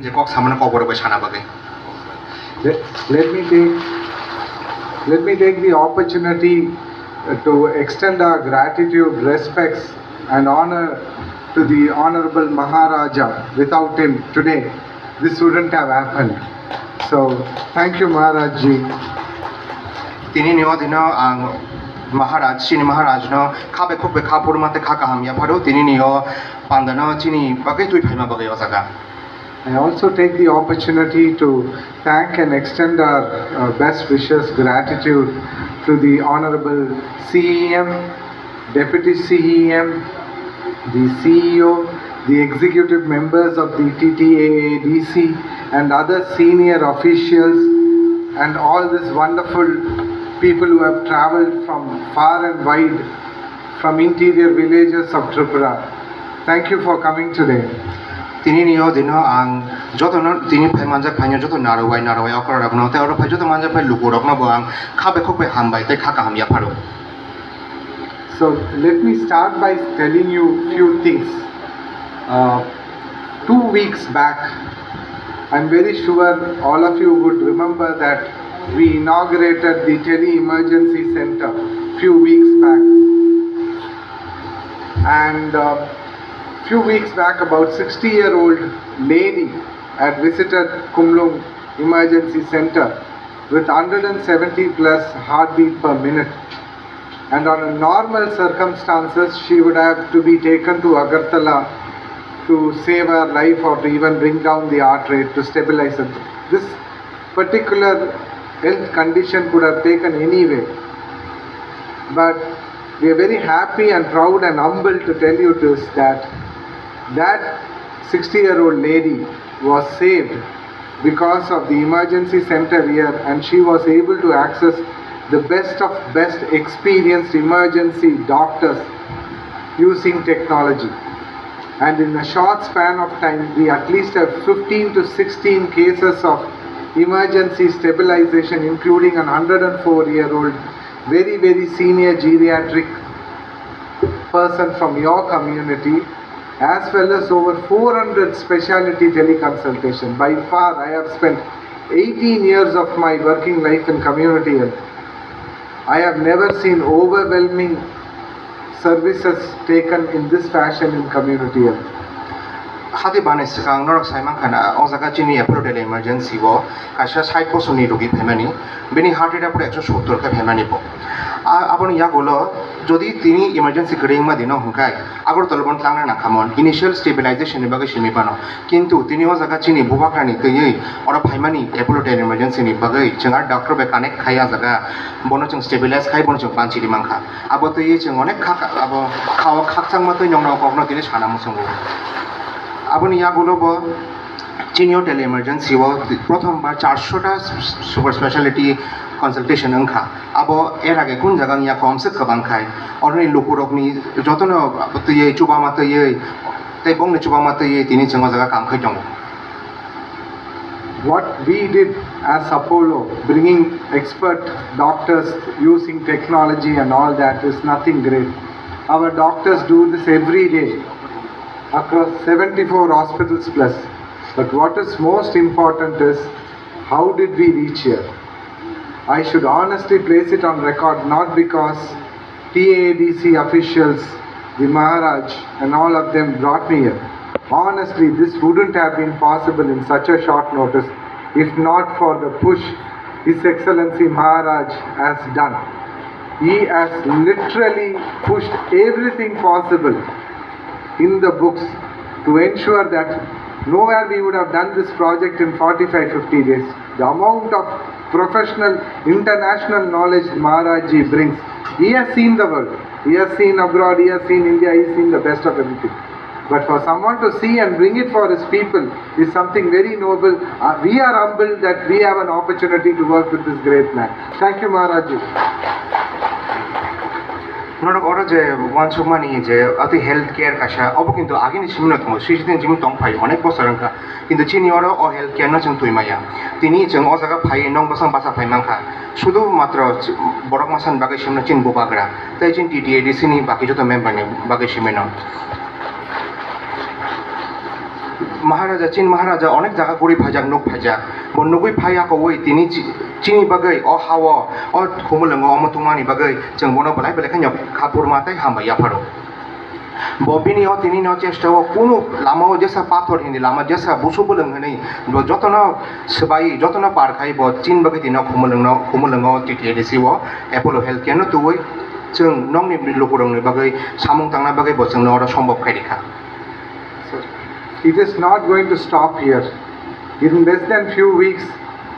যে কক সামনে কবর বই ছানা বাগে Let me take the opportunity to extend our gratitude, respects, and honor to the Honorable Maharaja. Without him today, this wouldn't have happened. So, thank you, Maharajji. তিনি নিও দিন মহারাজ চিনি মহারাজ ন খাবে খুববে খাপুর মাতে খা কাহাম ইয়া ফারো তিনি নিও পান্দানো চিনি বাগে তুই ফাইমা বাগে অজাগা I also take the opportunity to thank and extend our best wishes, gratitude to the Honorable CEM, Deputy CEM, the CEO, the executive members of the TTAADC and other senior officials and all these wonderful people who have travelled from far and wide from interior villages of Tripura. Thank you for coming today. তিনি নিও দিন আং যত তিনি phi Manza ফাইনো যত নারওয়াই অকর রাখনো তে or phi যত Manza phi লুকু রাখনো বং খাবে খুববে হামবাই তে খা কাহাম ইয়া Faro So let me start by telling you few things. 2 weeks back, I'm very sure all of you would remember that we inaugurated the tele-emergency center few weeks back. And few weeks back, about 60-year-old lady had visited Kumlung Emergency Center with 170 plus heartbeat per minute. And on a normal circumstances, she would have to be taken to Agartala to save her life or to even bring down the heart rate to stabilize it. This particular health condition could have taken anyway. But we are very happy and proud and humbled to tell you this, that 60-year-old lady was saved because of the emergency center here, and she was able to access the best of best experienced emergency doctors using technology. And in a short span of time, we at least have 15 to 16 cases of emergency stabilization, including an 104-year-old very, very senior geriatric person from your community, as well as over 400 specialty teleconsultation. By far, I have spent 18 years of my working life in community health. I have never seen overwhelming services taken in this fashion in community health. হাতে বানাইছে কাং নরক সাইমান খানা অজাগা চিনি এপ্রোটেল emergency ব কাশা 60 বছরনি রোগী ফেমানি বেনি heart rate আপরে 170 কা ফেমানি ব আপনি ইয়া গলো যদি তিনি ইমার্জেন্সি গ্রেইং মা দিন হুকাই আগরতলবন তাংনা না খামন ইনিশিয়াল স্টেবিলাইজেশন এ বাগে সিমি পানো কিন্তু তিনি অজাগা চিনি বুবাকানি তৈ অর ফাইমানি এপ্রোটেল ইমার্জেন্সি নি বাগে চেঙ্গার ডক্টর বে কানেক্ট খাইয়া জাগা বনো চং স্টেবিলাইজ খাই বনো চং পাঞ্চিরি মাংখা আবো তৈ চেং অনেক খা আবো খাওয়া খাকচাং মা তৈ নংনা কখনো তিনি সানা মুসঙ্গ আপনি ইয়া বলব চিনিও টেলি এমার্জেন্সি ও প্রথমবার 400টা সুপার স্পেশালিটি কনসালটেশন অংখা আবো এর আগে কোন জায়গা ইয়া কমসে কবাং খাই অরনি লোকুরকনি যতন তৈ চুবা মাতৈ তাই বংনি চুবা মাতৈ তিনি চেঙ্গ জায়গা কাম খাই দং What we did as Apollo, bringing expert doctors using technology and all that, is nothing great. Our doctors do this every day across 74 hospitals plus. But what is most important is, how did we reach here? I should honestly place it on record, not because TAADC officials, the Maharaj and all of them brought me here. Honestly, this wouldn't have been possible in such a short notice if not for the push His Excellency Maharaj has done. He has literally pushed everything possible in the books to ensure that nowhere we would have done this project in 45-50 days. The amount of professional international knowledge Maharajji brings, he has seen the world, he has seen abroad, he has seen India, he has seen the best of everything. But for someone to see and bring it for his people is something very noble. We are humbled that we have an opportunity to work with this great man. Thank you, Maharajji. নরক ওরা যে one সুমানি যে অতি health care কাশা of কিন্তু আগে নি Simon তং সিজিদিন gym তং phi অনেক বছর অঙ্কা কিন্তু চিনি ওরা ও হেলথ কেয়ার না চং তুইমায়া তিনি চং ও জায়গা ফাই নং বসং বাসা ফাই মাংখা শুধু মাত্র বড়ক মাসান বাগে সিমন চিন বুবাগরা তাই চিন টিটিএডিসি নি বাকি যত মেম্বার নি বাগে সিমেন महाराजा चीन महाराजा अनेक जागा गरी फाइजाक नुक फाइजाक बन्नुगुई फाइया कवै तिनी चीनी बागै अ हाव अ खुमुलंगो अमतुमानि बागै जों बनो बलाय बेले खन्याव खापुर माताय हामबाय याफारो बबिनी अ तिनी न चेष्टा अ कुनु लामाव जेसा पाथर हिनि लामा जेसा बुसु बोलों हनै जतन सबाई जतन पारखाय ब चीन बागै तिना खुमुलंगो टिटिएडिसि व एपोलो हेल्थ केयार न तुवै जों नंनि लोगोरंनि बागै सामुं तांना बागै ब जोंनो अरा सम्भव खायदिखा It is not going to stop here. In less than few weeks,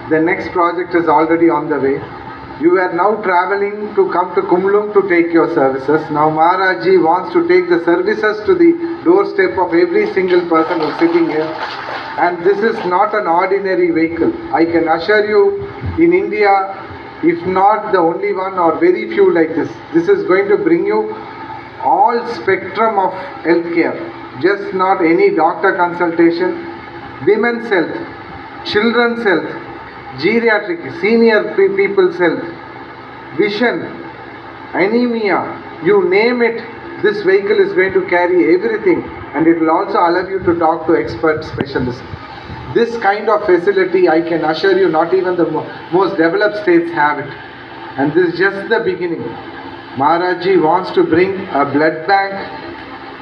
the next project is already on the way. You are now traveling to come to Kumlung to take your services. Now Maharaji wants to take the services to the doorstep of every single person who is sitting here. And this is not an ordinary vehicle. I can assure you, in India, if not the only one or very few like this is going to bring you all spectrum of healthcare. Just not any doctor consultation, women's health, children's health, geriatric, senior people's health, vision, anemia, you name it, this vehicle is going to carry everything, and it will also allow you to talk to expert specialists. This kind of facility, I can assure you, not even the most developed states have it. And this is just the beginning. Maharaji wants to bring a blood bank.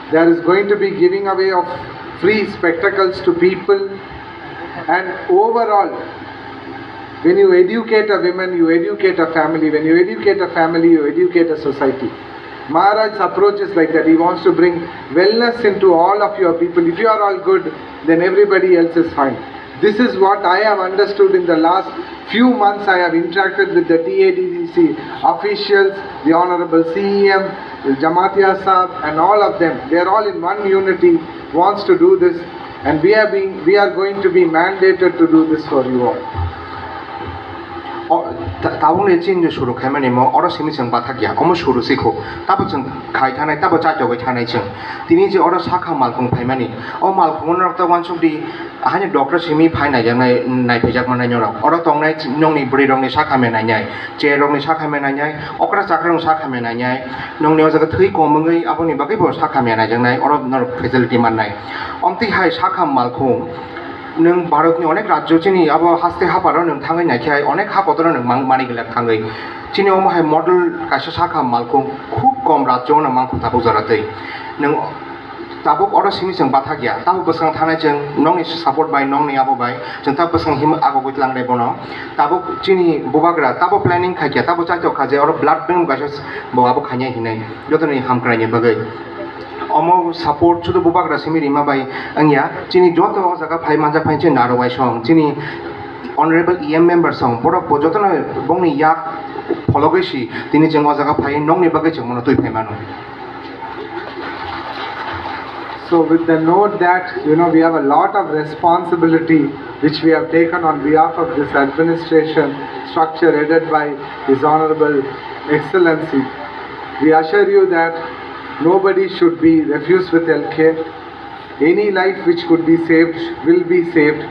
There is going to be giving away of free spectacles to people, and overall, when you educate a woman, you educate a family. When you educate a family, you educate a society. Maharaj's approach is like that. He wants to bring wellness into all of your people. If you are all good, then everybody else is fine. This is what I have understood in the last few months. I have interacted with the TADCC officials, the Honorable CEM, Jamatia Saab, and all of them. They are all in one unity, wants to do this, and we are going to be mandated to do this for you all. ताबुंनि चीन शुरू खामानि मो अर सिमि जों बाथाकिया अमो शुरू सिखो ताबो जों खाय थानाय ताबो जाजोबाय थानाय जों तिनि जे अर साखा मालखुं फायमानि अ मालखुं नरता वान सुबदि हानि डॉक्टर सिमि फायनाय जानाय नायफैजाक मानाय नराव अर तंनाय नंनि ब्रै रंनि साखा मेनायनाय जे रंनि साखा मेनायनाय अकरा जाखरं साखा मेनायनाय नंनि अजागा थै कमङै आबनि बागै ब साखा मेनाय जोंनाय अर नर फेसिलिटी माननाय अमति हाय साखा मालखुं नों भारतनि अनेक राज्य चिनि अब हास्ते हापार नों थाङै नायखाय अनेक हापतर नों मानि गेलाक थाङै चिनि अमहाय मडल कासे साखा मालखुं खूब कम राज्य न मांखु ताबो जरातै नों ताबो अर सिमि जों बाथा गया ताबो बसं थानाय जों नंनि सपोर्ट बाय नंनि आबो बाय जों ताबो बसं हिम आगो गइतलांनाय बनो ताबो चिनि बुबाग्रा ताबो प्लानिंग खायखया ताबो चाइतो खाजे अर blood bank गासस बआबो खायनाय हिनाय जतनि हामक्रायनि बगै Amo support Chudu बुबाग्रा सिमिरि माबाय अंगिया चिनि जतो जागा फाइ मानजा फाइचे नारवाय सं चिनि ऑनरेबल ईएम मेंबर सं बरो बजतन बंनि याक फलोगैसि तिनि जों जागा फाइ नंनि बगै जों मनो तुइ फाइमानो. So with the note that we have a lot of responsibility which we have taken on behalf of this administration structure headed by His Honorable Excellency, we assure you that nobody should be refused with healthcare. Any life which could be saved will be saved,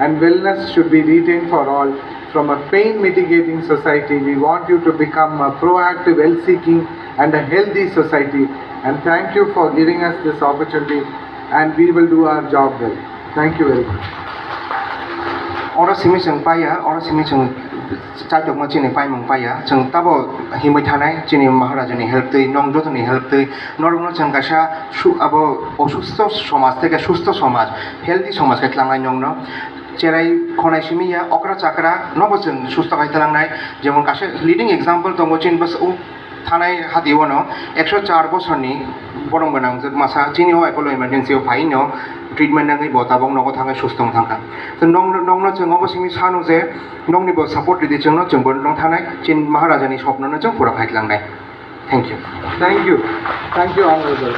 and wellness should be retained for all. From a pain mitigating society, we want you to become a proactive, health seeking and a healthy society. And thank you for giving us this opportunity, and we will do our job well. Thank you very much. Ora simi जों पाया ora simi जों चाइतो म चिनि पाइमं पाया जों ताबो हिमै थानाय चिनि महाराजानि help दै नং जतनि help दै नरनो जों गासा अब असुस्थ समाज থেকে সুস্থ সমাজ हेल्दी समाज खायतलांनाय नंनो जेरै खनाय सिमिया अक्रा चाकरा नबो जों सुस्थ खायतलांनाय जेमन गासा लिडिं एग्जांपल दङ चिन बस थानाय हादिवनो 104 बोसोरनि बरम गोनां जों मासा चिनियाव एपोलो इमारजेन्सियाव फाइनो ट्रिटमेन्ट नङै बताबं नगो थाङै सुस्थ थांखा जों नंनो जों अबसिमि सानो जे नंनिबो सपोर्ट दिदि जोंनो जोंबो नंग थानाय चिन महाराजानि स्वप्ननो जों पुरा खायतलांनाय. Thank you. Thank you. Thank you, Honorable.